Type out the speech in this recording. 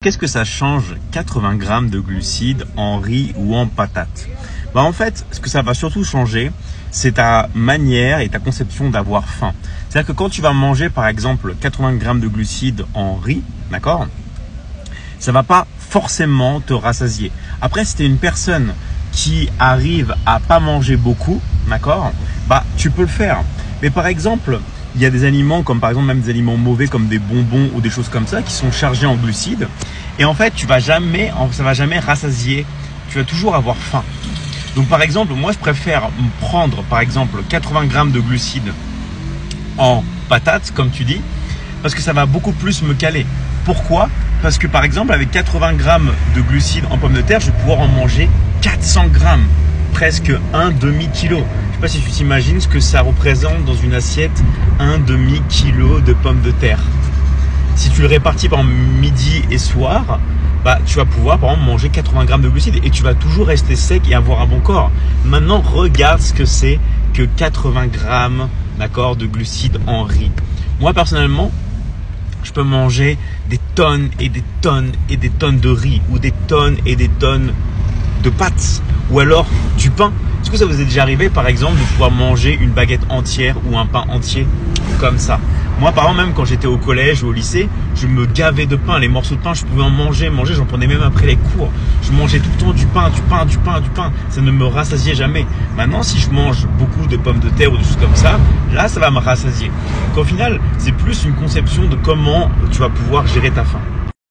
Qu'est-ce que ça change 80 grammes de glucides en riz ou en patates? En fait, ce que ça va surtout changer, c'est ta manière et ta conception d'avoir faim. C'est-à-dire que quand tu vas manger par exemple 80 grammes de glucides en riz, d'accord, ça va pas forcément te rassasier. Après, si tu es une personne qui arrive à pas manger beaucoup, d'accord, tu peux le faire. Mais par exemple, il y a des aliments comme par exemple même des aliments mauvais comme des bonbons ou des choses comme ça qui sont chargés en glucides. Et en fait, ça va jamais rassasier. Tu vas toujours avoir faim. Donc par exemple, moi je préfère prendre par exemple 80 grammes de glucides en patates, comme tu dis, parce que ça va beaucoup plus me caler. Pourquoi? Parce que par exemple, avec 80 grammes de glucides en pommes de terre, je vais pouvoir en manger 400 grammes, presque un demi-kilo. Je ne sais pas si tu t'imagines ce que ça représente dans une assiette, un demi-kilo de pommes de terre. Si tu le répartis par midi et soir, tu vas pouvoir par exemple manger 80 grammes de glucides et tu vas toujours rester sec et avoir un bon corps. Maintenant, regarde ce que c'est que 80 grammes de glucides en riz. Moi, personnellement, je peux manger des tonnes et des tonnes et des tonnes de riz ou des tonnes et des tonnes de pâtes ou alors du pain. Est-ce que ça vous est déjà arrivé par exemple de pouvoir manger une baguette entière ou un pain entier comme ça? Moi par exemple, même quand j'étais au collège ou au lycée, je me gavais de pain. Les morceaux de pain, je pouvais en manger, j'en prenais même après les cours. Je mangeais tout le temps du pain. Ça ne me rassasiait jamais. Maintenant, si je mange beaucoup de pommes de terre ou des choses comme ça, là ça va me rassasier. Donc au final, c'est plus une conception de comment tu vas pouvoir gérer ta faim.